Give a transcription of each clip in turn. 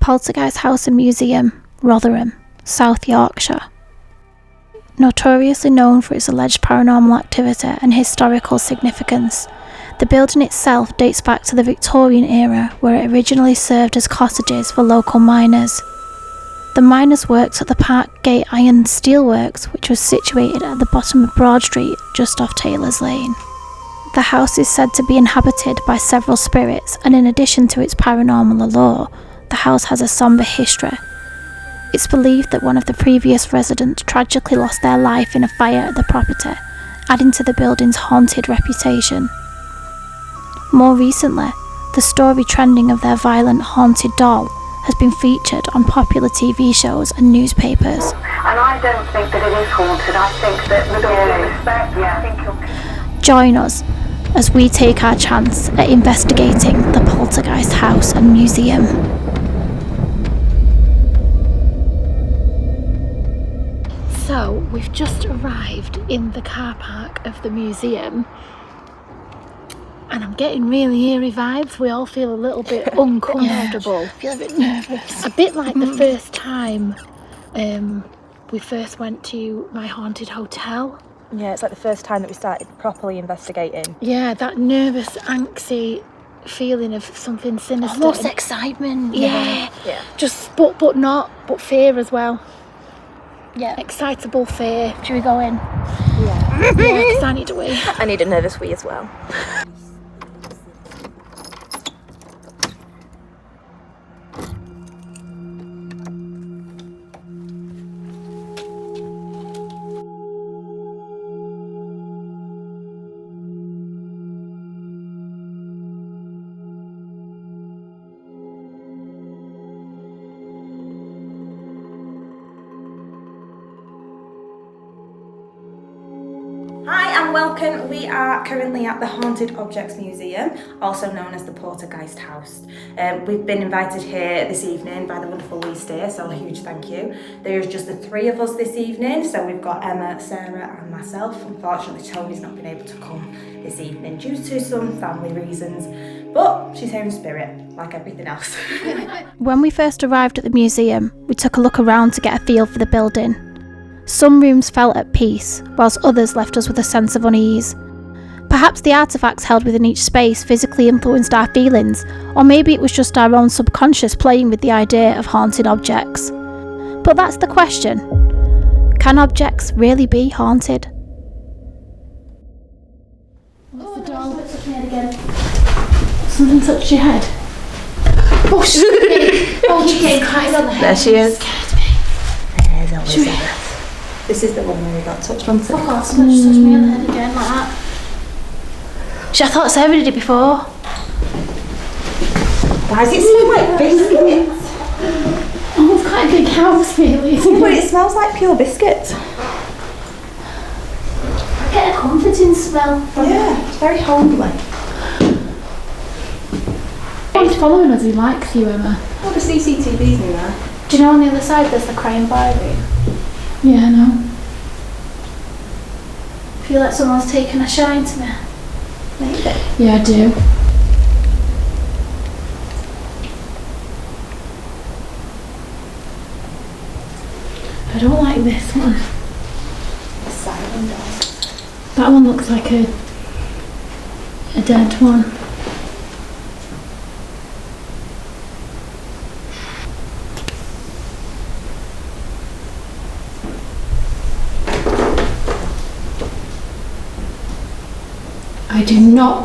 Poltergeist House and Museum, Rotherham, South Yorkshire. Notoriously known for its alleged paranormal activity and historical significance, the building itself dates back to the Victorian era, where it originally served as cottages for local miners. The miners worked at the Parkgate Iron Steelworks, which was situated at the bottom of Broad Street, just off Taylor's Lane. The house is said to be inhabited by several spirits, and in addition to its paranormal allure, the house has a somber history. It's believed that one of the previous residents tragically lost their life in a fire at the property, adding to the building's haunted reputation. More recently, the story trending of their violent haunted doll has been featured on popular TV shows and newspapers. And I don't think that it is haunted. I think that with all due respect, I think Join us as we take our chance at investigating the Poltergeist House and Museum. So, we've just arrived in the car park of the museum, and I'm getting really eerie vibes. We all feel a little bit uncomfortable. I feel a bit nervous. A bit like the first time we first went to my haunted hotel. Yeah, it's like the first time that we started properly investigating. Yeah, that nervous, anxiety feeling of something sinister. Almost excitement. Yeah. Yeah. Just, but not, but fear as well. Yeah. Excitable fear. Should we go in? Yeah. Yeah, because I need a wee. I need a nervous wee as well. Hi and welcome. We are currently at the Haunted Objects Museum, also known as the Poltergeist House. We've been invited here this evening by the wonderful Lee Steer, so a huge thank you. There's just the three of us this evening, so we've got Emma, Sarah and myself. Unfortunately, Tony's not been able to come this evening due to some family reasons, but she's here in spirit, like everything else. When we first arrived at the museum, we took a look around to get a feel for the building. Some rooms felt at peace, whilst others left us with a sense of unease. Perhaps the artefacts held within each space physically influenced our feelings, or maybe it was just our own subconscious playing with the idea of haunted objects. But that's the question. Can objects really be haunted? What's the door? What's touching your head again? Something touched your head? Oh, shit! Oh, she came crying on the head. There she is. Scared me. Should we? This is the one where we got touched once. Of course, someone just touched me on the head again like that. I thought Sarah did it before. Why does it smell like biscuits? Oh, it's quite a big house, really. But it smells like pure biscuits. I get a comforting smell from Yeah, it's very homely. He's following us, he likes you, Emma. Oh, the CCTV's in there. Do you know on the other side there's the crying boy room? Yeah, I know. Feel like someone's taken a shine to me. Maybe. Yeah, I do. I don't like this one. The silent dog. That one looks like a dead one. I do not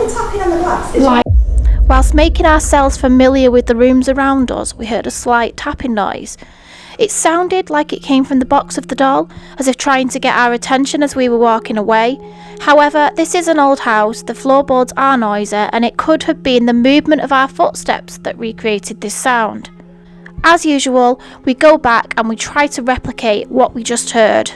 tapping on the glass. like. Whilst making ourselves familiar with the rooms around us, we heard a slight tapping noise. It sounded like it came from the box of the doll, as if trying to get our attention as we were walking away. However, this is an old house, the floorboards are noisy, and it could have been the movement of our footsteps that recreated this sound. As usual, we go back and we try to replicate what we just heard.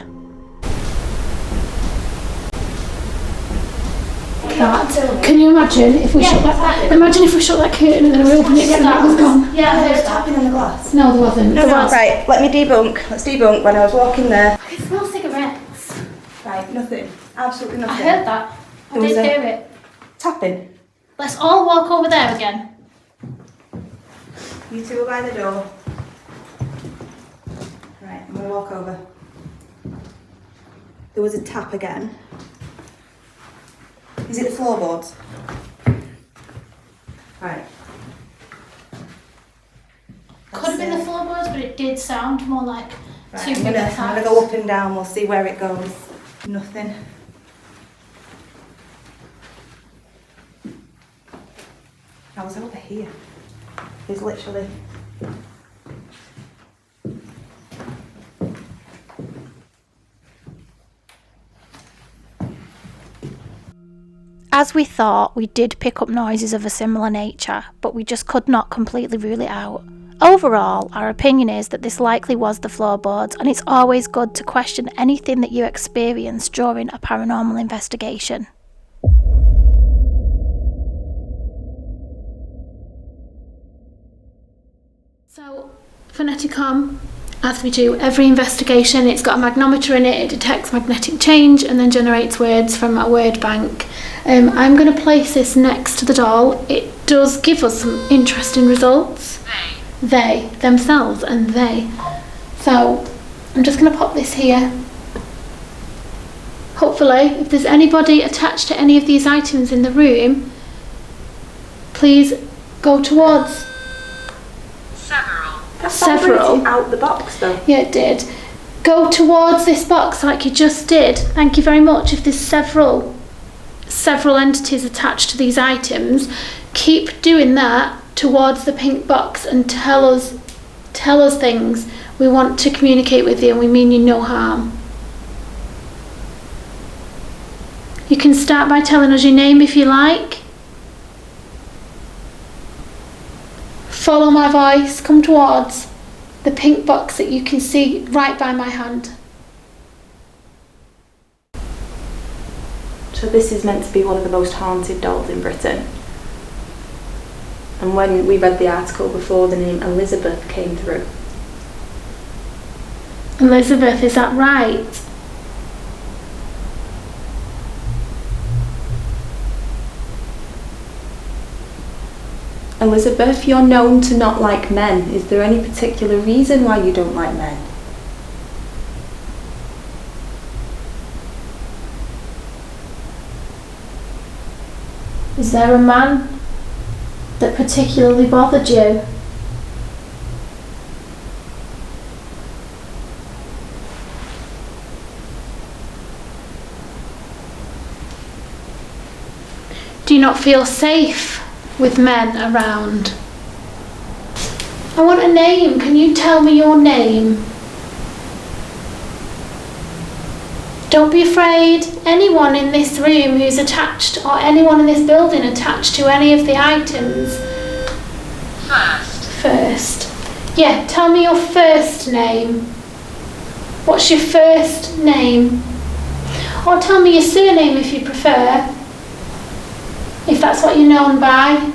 That. Can you imagine if we shut that? Imagine if we shut that curtain and then we opened it again and it was gone. Yeah, there was tapping on the glass. No, there wasn't. No, right, let me debunk. Let's debunk. When I was walking there. I can smell cigarettes. Right, nothing. Absolutely I nothing. heard that. I There was did a- hear it. Tapping. Let's all walk over there again. You two are by the door. Right, I'm going to walk over. There was a tap again. Is it the floorboards? Right. Could have been the floorboards, but it did sound more like Right, two I'm big gonna taps. go up and down, we'll see where it goes. Nothing. I was over here. There's literally... As we thought, we did pick up noises of a similar nature, but we just could not completely rule it out. Overall, our opinion is that this likely was the floorboards, and it's always good to question anything that you experience during a paranormal investigation. So, Phoneticom, as we do every investigation, it's got a magnometer in it, it detects magnetic change and then generates words from a word bank. I'm going to place this next to the doll. It does give us some interesting results. They, themselves, and they. So, I'm just going to pop this here. Hopefully, if there's anybody attached to any of these items in the room, please go towards Several. Out the box though. Yeah, it did. Go towards this box like you just did. Thank you very much. If there's several entities attached to these items, keep doing that towards the pink box and tell us things. We want to communicate with you and we mean you no harm. You can start by telling us your name if you like. Follow my voice, come towards the pink box that you can see right by my hand. So this is meant to be one of the most haunted dolls in Britain. And when we read the article before, the name Elizabeth came through. Elizabeth, is that right? Elizabeth, you're known to not like men. Is there any particular reason why you don't like men? Is there a man that particularly bothered you? Do you not feel safe with men around? I want a name. Can you tell me your name? Don't be afraid. Anyone in this room who's attached, or anyone in this building attached to any of the items. First. Yeah, tell me your first name. What's your first name? Or tell me your surname if you prefer. If that's what you're known by.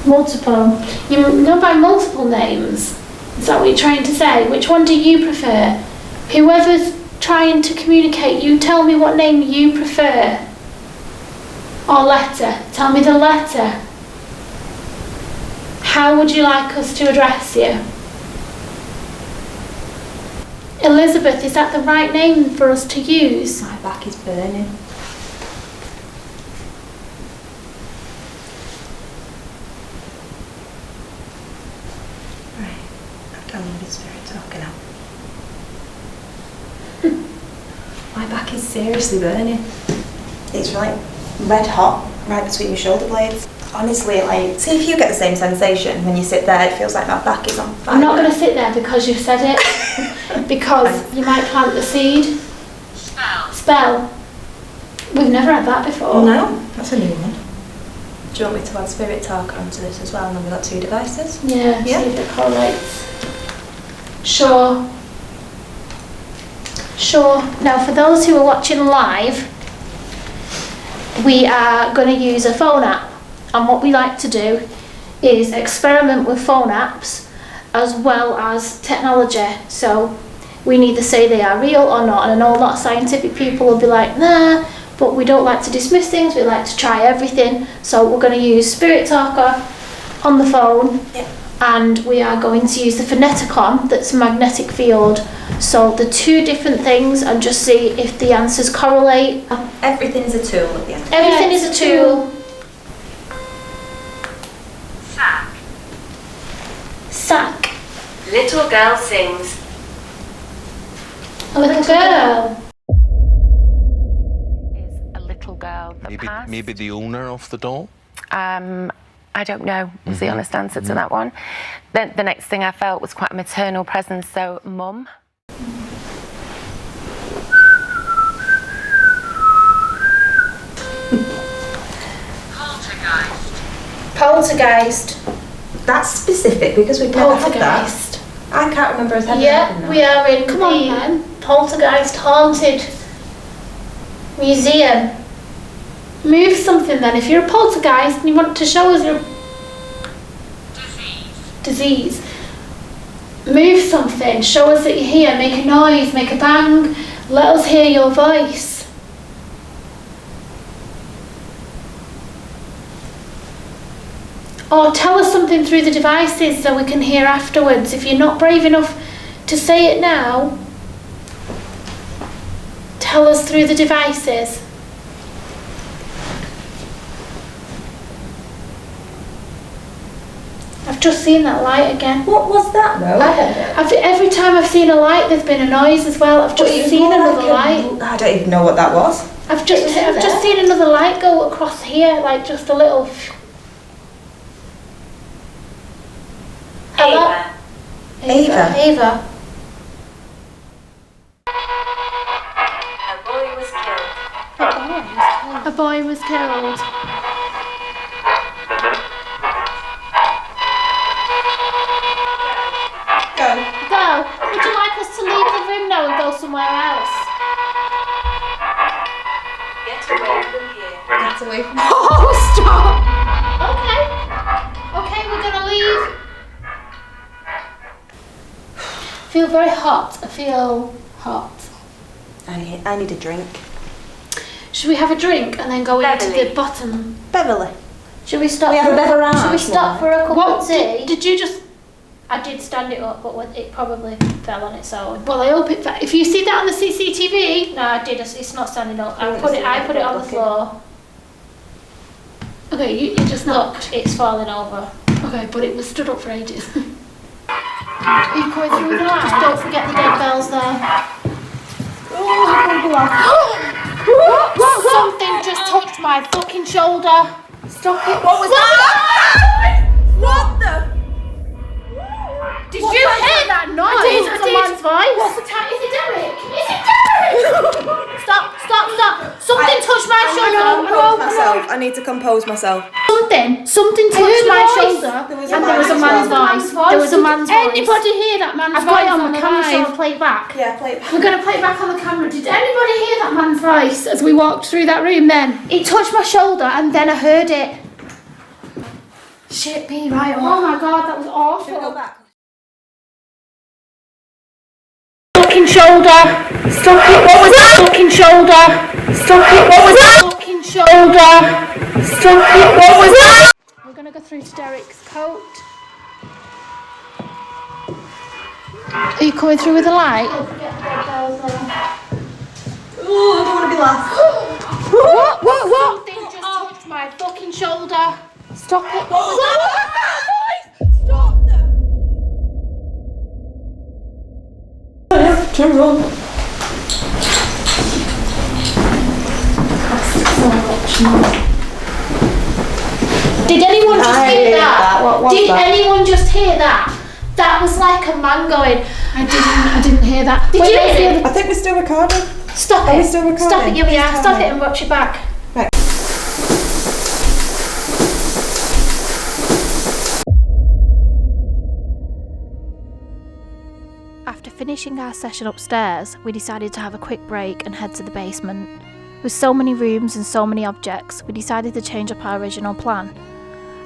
Multiple. You're known by multiple names. Is that what you're trying to say? Which one do you prefer? Whoever's trying to communicate, you tell me what name you prefer. Or letter. Tell me the letter. How would you like us to address you? Elizabeth, is that the right name for us to use? My back is burning. Right, I've downloaded Spirit Talker now. My back is seriously burning. It's like red hot right between my shoulder blades. Honestly, like, see if you get the same sensation when you sit there. It feels like my back is on fire. I'm not going to sit there because you've said it. Because you might plant the seed. Spell. We've never had that before. No, that's a new one. Do you want me to add Spirit Talker onto this as well? And then we've got two devices. Yeah, see if it correlates. Sure. Now, for those who are watching live, we are going to use a phone app. And what we like to do is experiment with phone apps as well as technology. So we neither say they are real or not. And I know a lot of scientific people will be like, nah, but we don't like to dismiss things, we like to try everything. So we're going to use Spirit Talker on the phone, and we are going to use the Phoneticon, that's a magnetic field. So the two different things, and just see if the answers correlate. Everything is a tool at the end. Everything is a tool. Sack. Sack. Little girl sings. A little girl. Is a little girl that passed. Maybe the owner of the doll? I don't know, is the honest answer to that one. Then the next thing I felt was quite a maternal presence, so mum. Poltergeist. That's specific because we've never had that. Poltergeist. I can't remember us having Yeah, we are in the Poltergeist Haunted Museum. Move something then. If you're a poltergeist and you want to show us your disease, move something. Show us that you're here. Make a noise, make a bang. Let us hear your voice. Or tell us something through the devices so we can hear afterwards. If you're not brave enough to say it now, tell us through the devices. I've just seen that light again. What was that though? Every time I've seen a light, there's been a noise as well. I've just seen another light. I don't even know what that was. I've just seen another light go across here, like just a little. Ava. Ava. A boy was killed. A boy was killed. Go. Would you like us to leave the room now and go somewhere else? Get away from here. Get away from Oh, stop! Okay, we're gonna leave. I feel very hot. I feel hot. I need a drink. Should we have a drink and then go into Beverly. the bottom? Beverly. Should we stop? We have a beverage. Should we stop for a cup What of tea? Did you just? I did stand it up, but it probably fell on its own. Well, I hope it. If you see that on the CCTV, no, I did. It's not standing up. I put it on the floor. Okay, you just looked. It's falling over. Okay, but it was stood up for ages. Are you going through with the light? Just don't forget the dead bells there. Something just touched my fucking shoulder. Stop it. What was that? What the? Did you hear that noise? I did. A man's voice. What's the time? Is it Derek? Is it Derek? Stop. Something touched my shoulder. I need to compose myself. Something touched my shoulder, and there was a man's voice. There was a man's voice. Anybody hear that man's voice? I've got it on the camera, so I'll play it back. Yeah, play it back. We're going to play it back on the camera. Did anybody hear that man's voice as we walked through that room then? It touched my shoulder, and then I heard it. Shit me right off. Oh my god, that was awful. Should we go back? Fucking shoulder. Stop it. What was that? Fucking shoulder. Stop it. What was that? Fucking shoulder. Stop it. What was that? We're going to go through to Derek's coat. Are you coming through with the light? Oh, I don't want to be last. What? Something just touched my fucking shoulder. Stop it. What was that? Stop them. Turn on. Did anyone just hear that? What was Did that? anyone just hear that? That was like a man going. I didn't hear that. Did you hear it? I think we're still recording. Stop Are it. we still recording? Stop it. Yeah, we are. Please Stop tell it me. and watch it back. Right. After finishing our session upstairs, we decided to have a quick break and head to the basement. With so many rooms and so many objects, we decided to change up our original plan.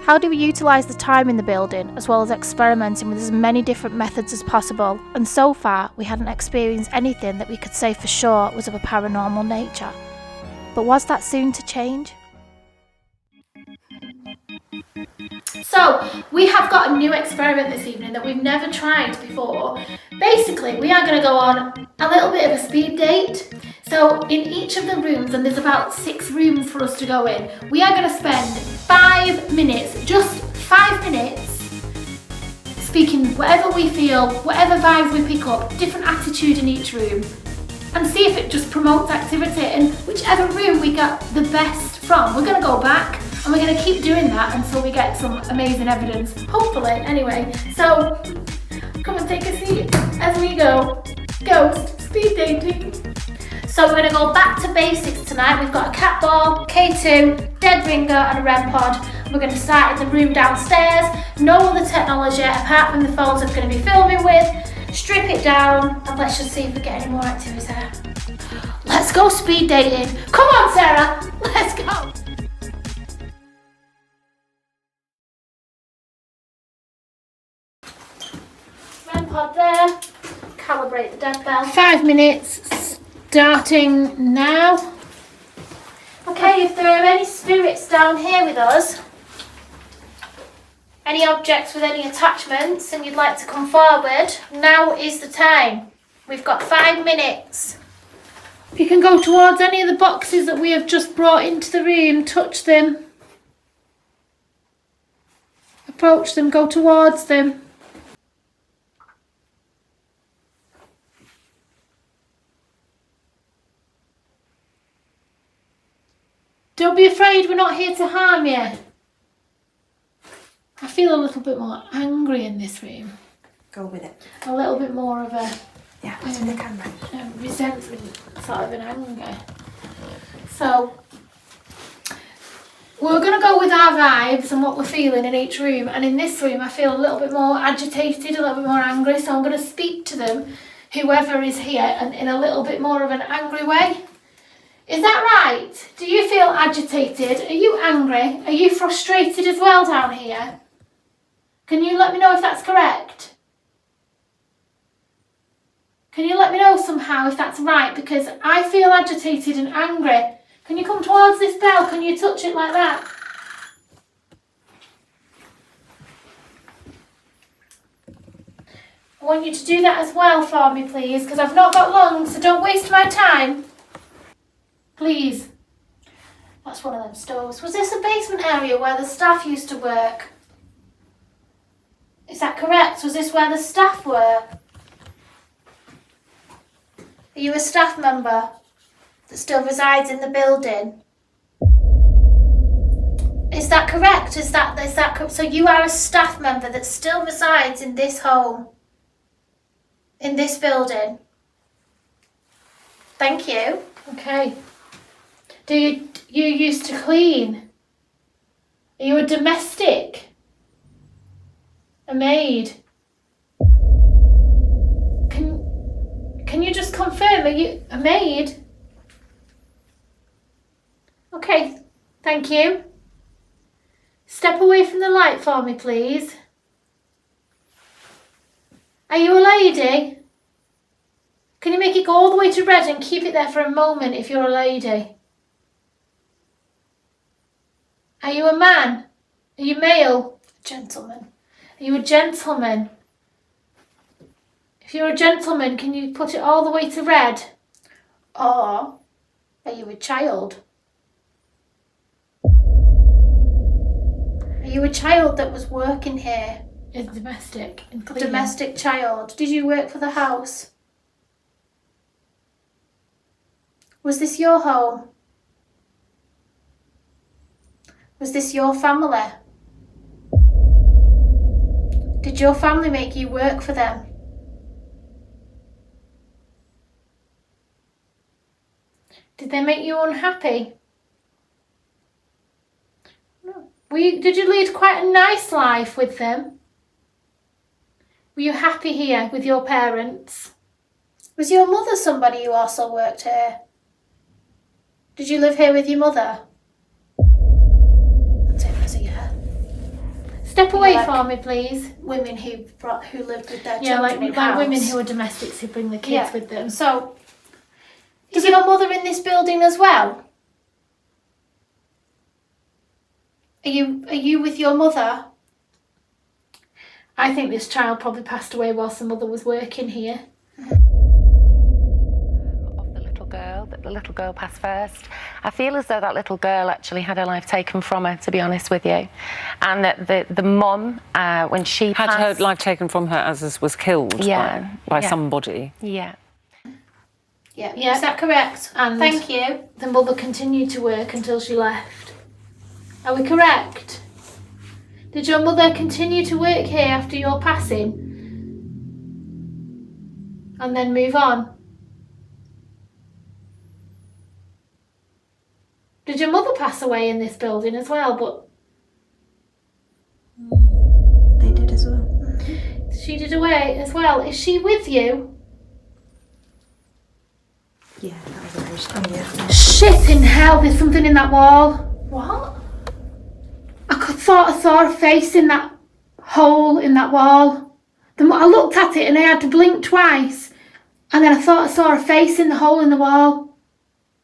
How do we utilise the time in the building, as well as experimenting with as many different methods as possible, and so far we hadn't experienced anything that we could say for sure was of a paranormal nature. But was that soon to change? So, we have got a new experiment this evening that we've never tried before. Basically, we are going to go on a little bit of a speed date. So, in each of the rooms, and there's about 6 rooms for us to go in, we are going to spend 5 minutes, just 5 minutes, speaking whatever we feel, whatever vibes we pick up, different attitude in each room, and see if it just promotes activity. And whichever room we get the best from, we're going to go back and we're going to keep doing that until we get some amazing evidence, hopefully. Anyway, so come and take a seat as we go. Ghost speed dating. So we're going to go back to basics tonight. We've got a cat ball, K2, dead ringer and a REM pod. We're going to start in the room downstairs. No other technology apart from the phones I'm going to be filming with. Strip it down and let's just see if we get any more activity. Let's go speed dating. Come on, Sarah, let's go. REM pod there. Calibrate the dead bell. 5 minutes starting now. Okay, if there are any spirits down here with us, any objects with any attachments and you'd like to come forward, now is the time. We've got 5 minutes. You can go towards any of the boxes that we have just brought into the room, touch them, approach them, go towards them. Don't be afraid, we're not here to harm you. I feel a little bit more angry in this room. Go with it. A little bit more of a What's with the camera? resentment, sort of an anger. So we're going to go with our vibes and what we're feeling in each room. And in this room, I feel a little bit more agitated, a little bit more angry. So I'm going to speak to them, whoever is here, and in a little bit more of an angry way. Is that right? Do you feel agitated? Are you angry? Are you frustrated as well down here? Can you let me know if that's correct? Can you let me know somehow if that's right? Because I feel agitated and angry. Can you come towards this bell? Can you touch it like that? I want you to do that as well for me, please, because I've not got long, so don't waste my time. Please. That's one of them stoves. Was this a basement area where the staff used to work? Is that correct? Was this where the staff were? Are you a staff member that still resides in the building? Is that correct? So you are a staff member that still resides in this home? In this building? Thank you. Okay. Do you used to clean? Are you a domestic? A maid? Can you just confirm, are you a maid? Okay, thank you. Step away from the light for me, please. Are you a lady? Can you make it go all the way to red and keep it there for a moment if you're a lady? Are you a man? Are you male? Gentleman. Are you a gentleman? If you're a gentleman, can you put it all the way to red? Or are you a child? Are you a child that was working here? In domestic. In Domestic child. Did you work for the house? Was this your home? Was this your family? Did your family make you work for them? Did they make you unhappy? No. Did you lead quite a nice life with them? Were you happy here with your parents? Was your mother somebody who also worked here? Did you live here with your mother? I'd say it was a yeah. Step away for me, please. Women who lived with their children in house. Women who are domestics who bring the kids with them. So, is your mother in this building as well? Are you with your mother? I think this child probably passed away whilst the mother was working here. Of the little girl, that the little girl passed first. I feel as though that little girl actually had her life taken from her, to be honest with you. And that the mum, when she had passed, her life taken from her as was killed by somebody. Yeah. Yeah, is that correct? And thank you. The mother continued to work until she left. Are we correct? Did your mother continue to work here after your passing? And then move on? Did your mother pass away in this building as well? But They did as well. she did away as well. Is she with you? Yeah, that was a very strong yeah. Shit in hell, there's something in that wall. What? Thought I saw a face in that hole in that wall. Then I looked at it and I had to blink twice. And then I thought I saw a face in the hole in the wall.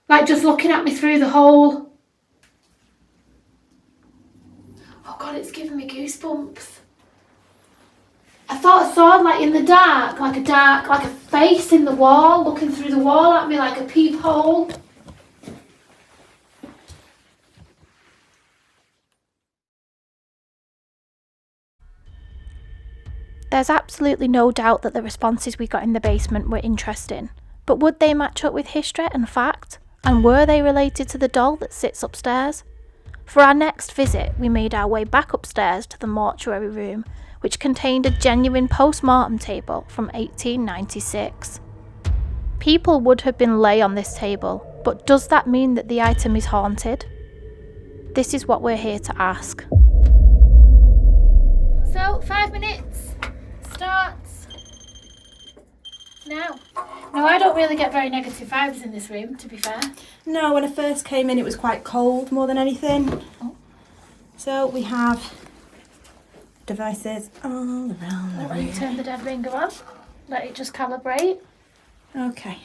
Like just looking at me through the hole. Oh God, it's giving me goosebumps. I thought I saw like in the dark, like a face in the wall, looking through the wall at me like a peephole. There's absolutely no doubt that the responses we got in the basement were interesting, but would they match up with history and fact? And were they related to the doll that sits upstairs? For our next visit, we made our way back upstairs to the mortuary room, which contained a genuine post-mortem table from 1896. People would have been lay on this table, but does that mean that the item is haunted? This is what we're here to ask. So, 5 minutes. Starts now. No, I don't really get very negative vibes in this room, to be fair. No, when I first came in it was quite cold more than anything. Oh. So we have devices all around the Let me room. turn the dead ringer on. Let it just calibrate. Okay,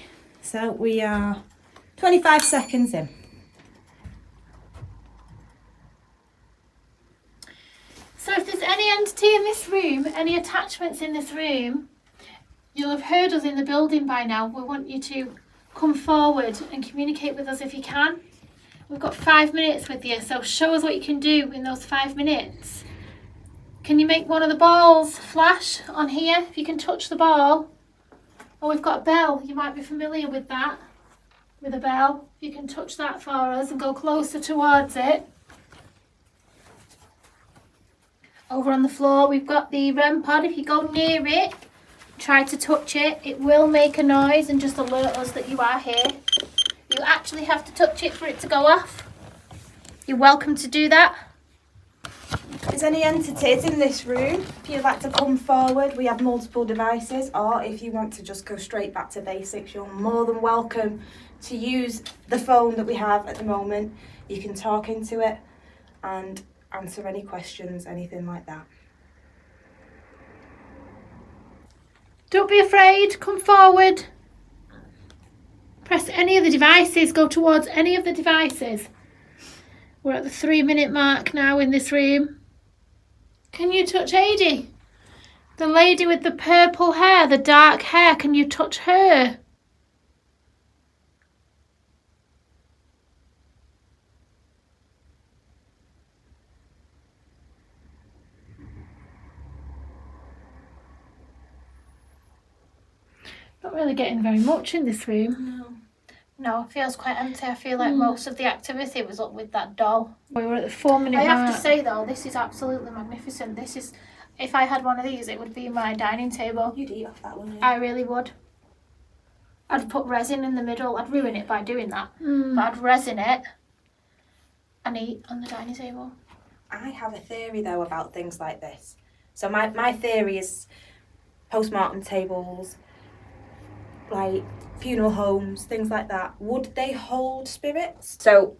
so we are 25 seconds in. So if there's any entity in this room, any attachments in this room, you'll have heard us in the building by now. We want you to come forward and communicate with us if you can. We've got 5 minutes with you, so show us what you can do in those 5 minutes. Can you make one of the balls flash on here? If you can touch the ball. Oh, we've got a bell. You might be familiar with that. With a bell. If you can touch that for us and go closer towards it. Over on the floor, we've got the REM pod. If you go near it, try to touch it, it will make a noise and just alert us that you are here. You actually have to touch it for it to go off. You're welcome to do that. If there's any entities in this room, if you'd like to come forward, we have multiple devices, or if you want to just go straight back to basics, you're more than welcome to use the phone that we have at the moment. You can talk into it and answer any questions, anything like that. Don't be afraid, come forward. Press any of the devices, go towards any of the devices. We're at the 3 minute mark now in this room. Can you touch Adi? The lady with the purple hair, the dark hair, can you touch her? Not really getting very much in this room. No, it feels quite empty. I feel like most of the activity was up with that doll. We were at the 4 minute mark. I have to say though, this is absolutely magnificent. This is, if I had one of these, it would be my dining table. You'd eat off that one, I really would. I'd put resin in the middle. I'd ruin it by doing that. But I'd resin it and eat on the dining table. I have a theory though about things like this. So my theory is post-mortem tables, like funeral homes, things like that. Would they hold spirits? So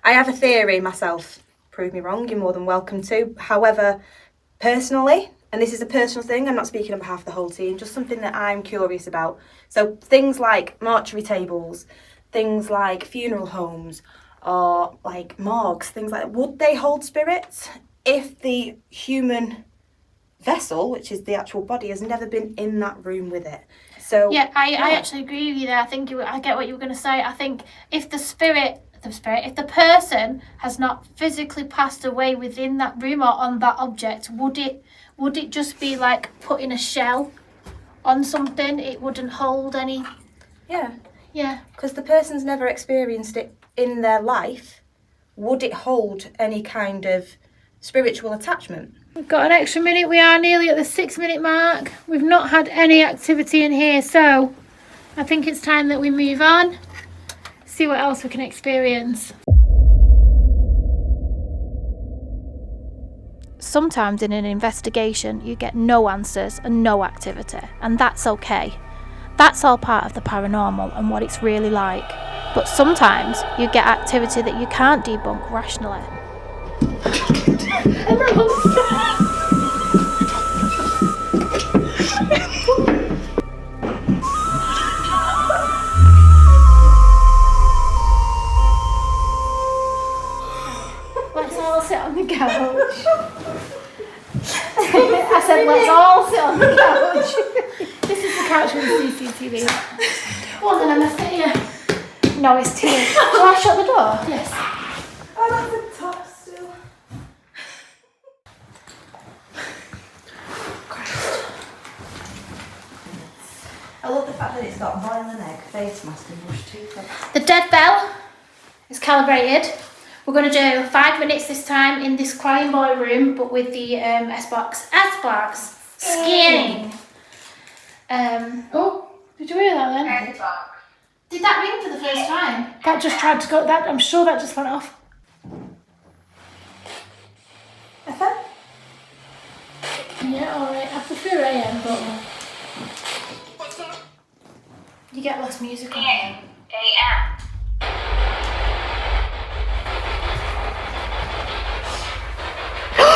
I have a theory myself. Prove me wrong, you're more than welcome to. However, personally, and this is a personal thing, I'm not speaking on behalf of the whole team, just something that I'm curious about. So things like mortuary tables, things like funeral homes, or like morgues, things like that, would they hold spirits if the human vessel, which is the actual body, has never been in that room with it? So yeah, I actually agree with you there. I get what you were going to say. I think if if the person has not physically passed away within that room or on that object, would it just be like putting a shell on something? It wouldn't hold any. Yeah, because the person's never experienced it in their life. Would it hold any kind of spiritual attachment? We've got an extra minute. We are nearly at the 6-minute mark. We've not had any activity in here, so I think it's time that we move on, see what else we can experience. Sometimes in an investigation you get no answers and no activity, and that's okay. That's all part of the paranormal and what it's really like. But sometimes you get activity that you can't debunk rationally. Let's all sit on the couch. I said let's all sit on the couch. This is the couch with the CCTV. Well then I must sit here. No, it's too late. Shall I shut the door? Yes. Oh, that's a top still. I love the fact that it's got boiling egg, face mask and brush teeth. The dead bell is calibrated. We're going to do 5 minutes this time in this crying boy room, but with the S-box scanning. Oh, did you hear that then? Did that ring for the first time? That just tried to go. I'm sure that just went off. FM? Yeah, alright. I prefer AM, but you get less music on AM.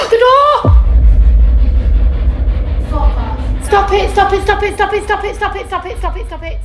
The door! Fuck off. Stop it, stop it, stop it, stop it, stop it, stop it, stop it, stop it, stop it.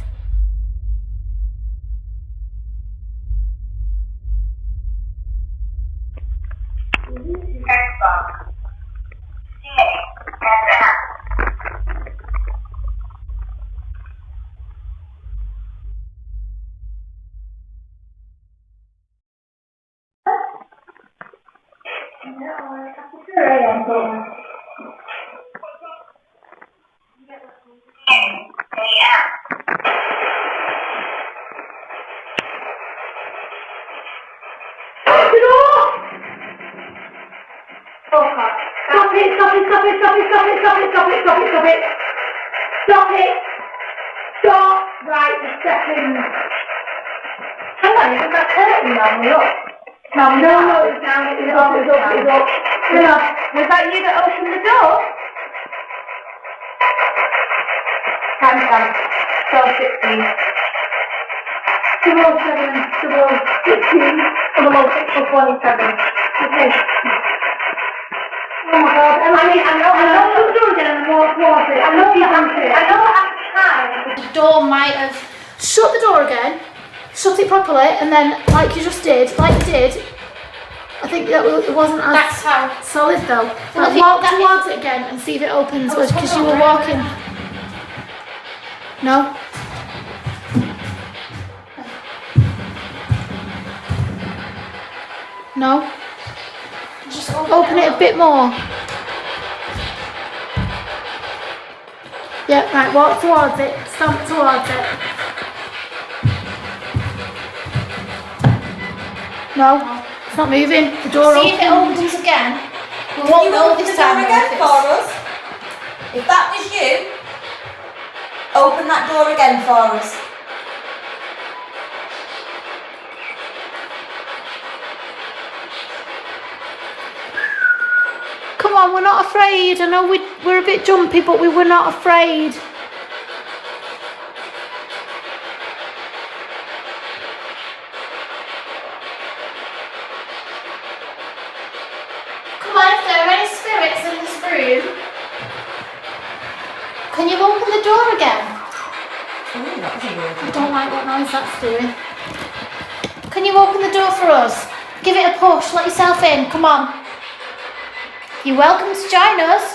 Stop right a second. Hang on, isn't that curtain now? Look. No, it's down. It's up. No. Was that you that opened the door? Timestamp. 12:16. 2:07, 2:16, 6:27. Okay. Oh my God. I know the door again and more water. I know what happened. The door might have shut the door again, shut it properly, and then like you did, I think that it wasn't as solid though. Well, walk towards it again and see if it opens, because you were walking. No? No? Just open it a bit more. Yeah, right, walk towards it, stomp towards it. No, it's not moving. The door opens. See if it opens again. We won't know this time. Again for us? If that was you, open that door again for us. Come on, we're not afraid. I know we're a bit jumpy, but we were not afraid. Come on, if there are any spirits in this room, can you open the door again? Ooh, that was a weird one. I don't like what noise that's doing. Can you open the door for us? Give it a push, let yourself in, come on. You're welcome to join us.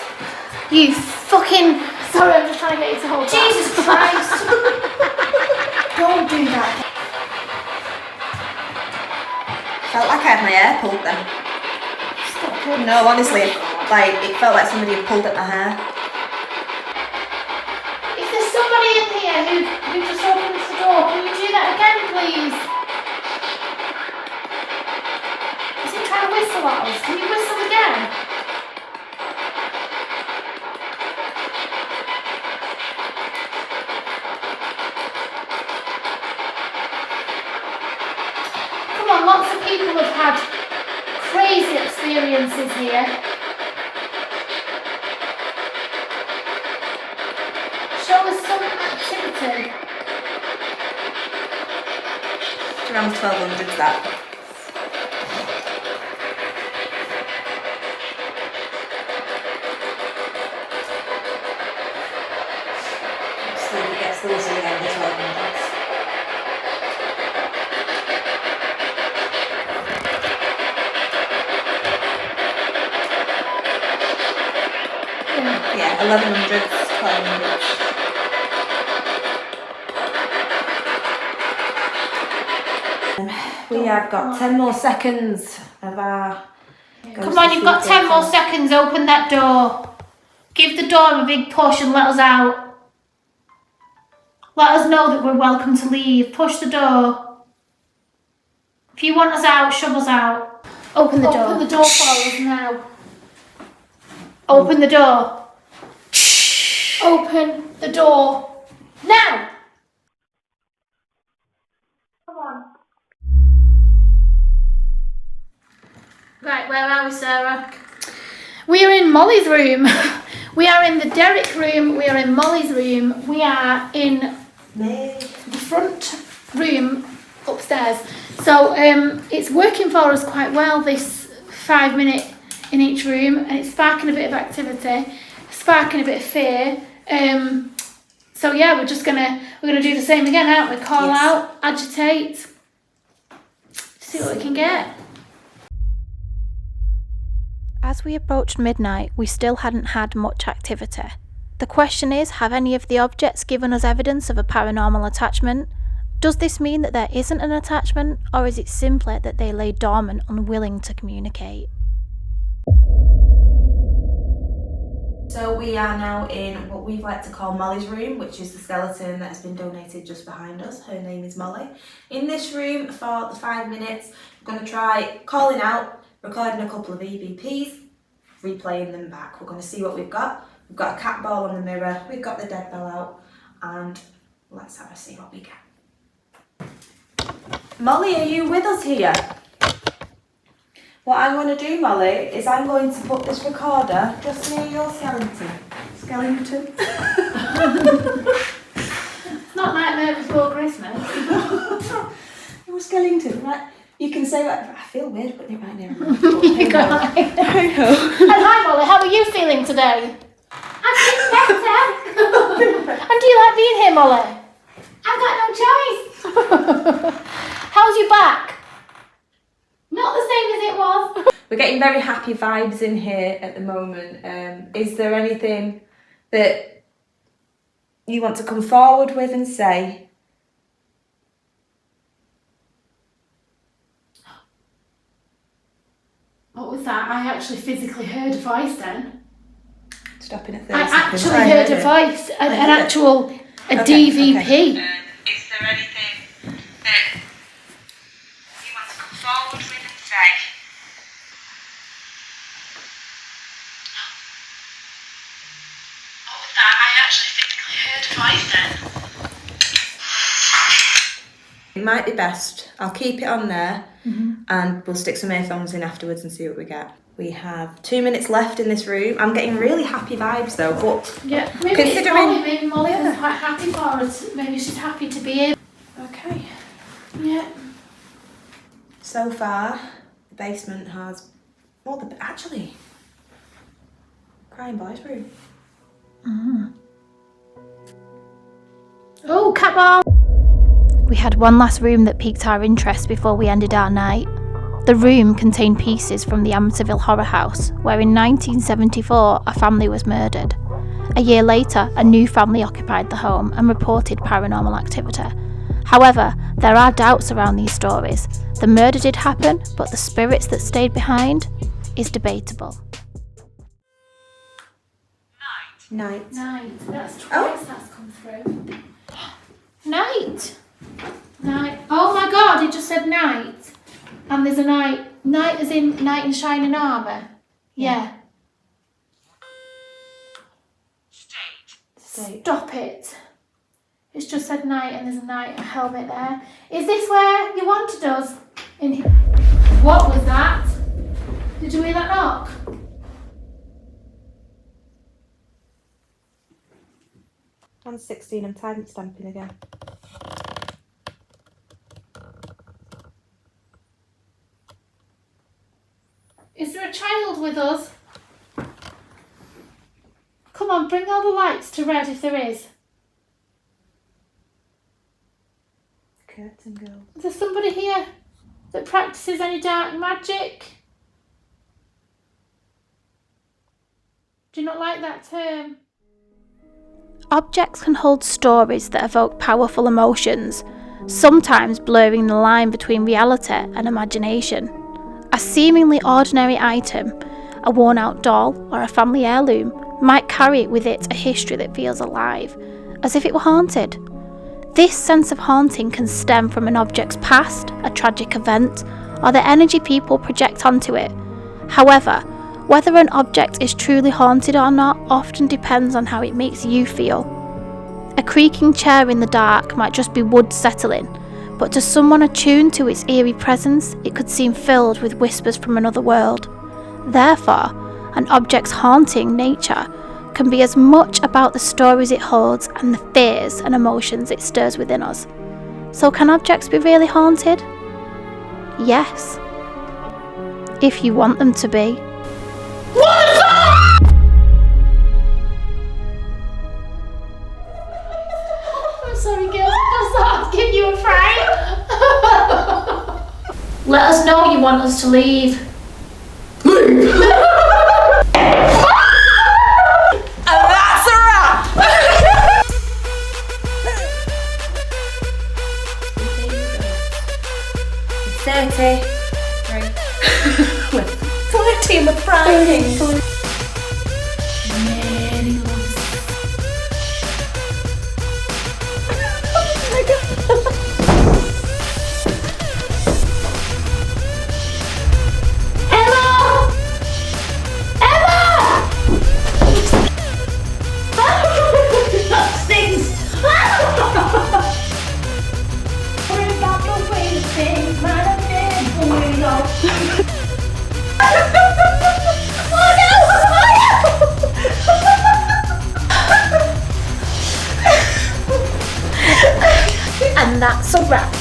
You fucking... Sorry, I'm just trying to get you to hold Jesus Christ. Don't do that. Felt like I had my hair pulled then. Stop it. No, honestly, like, it felt like somebody had pulled at my hair. If there's somebody in here who just opens the door, can you do that again, please? Is he trying to whistle at us? Can you whistle again? Come on, lots of people have had crazy experiences here. Show us some activity. It's around 1200s that. Slowly gets the whistle again, the 1200s. Yeah, 1100s, 1200s. We have got 10 more seconds of our... Come on, you've got 10 more seconds. Open that door. Give the door a big push and let us out. Let us know that we're welcome to leave. Push the door. If you want us out, shove us out. Open the door. Open the door for us now. Open the door. Open the door. Now! Come on. Right, where are we, Sarah? We are in Molly's room. We are in the Derek room. We are in Molly's room. We are in the front room upstairs. So it's working for us quite well, this 5 minute in each room, and it's sparking a bit of activity, sparking a bit of fear. So yeah, we're gonna do the same again, aren't we? Call out, agitate, see what we can get. As we approached midnight, we still hadn't had much activity. The question is, have any of the objects given us evidence of a paranormal attachment? Does this mean that there isn't an attachment, or is it simply that they lay dormant, unwilling to communicate? So we are now in what we like to call Molly's room, which is the skeleton that has been donated just behind us. Her name is Molly. In this room, for the 5 minutes, we're going to try calling out, recording a couple of EVPs, replaying them back. We're going to see what we've got. We've got a cat ball on the mirror, we've got the dead bell out, and let's have a see what we get. Molly, are you with us here? What I'm going to do, Molly, is I'm going to put this recorder just near your skeleton. Skeleton? It's not Nightmare Before Christmas. Your skeleton, right? You can say what, I feel weird putting it right near me. And hi Molly, how are you feeling today? I'm feeling better. And do you like being here, Molly? I've got no choice. How's your back? Not the same as it was. We're getting very happy vibes in here at the moment. Is there anything that you want to come forward with and say? What was that? I actually physically heard a voice then. Stopping at 30 I seconds. actually heard a voice, an actual DVP. Okay. Is there anything that you want to come forward with and say? What was that? I actually physically heard a voice then. It might be best. I'll keep it on there and we'll stick some earphones in afterwards and see what we get. We have 2 minutes left in this room. I'm getting really happy vibes though, but yeah, maybe it's Molly. Maybe Molly was quite happy for us. Maybe she's happy to be here. Okay. Yeah. So far, the basement has actually crying boys room. Oh, cat ball. We had one last room that piqued our interest before we ended our night. The room contained pieces from the Amityville Horror House, where in 1974 a family was murdered. A year later, a new family occupied the home and reported paranormal activity. However, there are doubts around these stories. The murder did happen, but the spirits that stayed behind is debatable. Night. That's twice that's come through. Night. Oh my god, it just said night. And there's a night. Night as in knight in shining armour. Yeah. Stop it. It's just said night and there's a knight, a helmet there. Is this where you wanted us? What was that? Did you hear that knock? On 16, I'm time stamping again. Is there a child with us? Come on, bring all the lights to red if there is. Curtain girl. Is there somebody here that practices any dark magic? Do you not like that term? Objects can hold stories that evoke powerful emotions, sometimes blurring the line between reality and imagination. A seemingly ordinary item, a worn-out doll or a family heirloom, might carry with it a history that feels alive, as if it were haunted. This sense of haunting can stem from an object's past, a tragic event, or the energy people project onto it. However, whether an object is truly haunted or not often depends on how it makes you feel. A creaking chair in the dark might just be wood settling, but to someone attuned to its eerie presence, it could seem filled with whispers from another world. Therefore, an object's haunting nature can be as much about the stories it holds and the fears and emotions it stirs within us. So can objects be really haunted? Yes. If you want them to be. I'm sorry, girl. I thought I'd give you a fright. Let us know you want us to leave. And that's a wrap! 30. With 14 with Friday. And that's a wrap.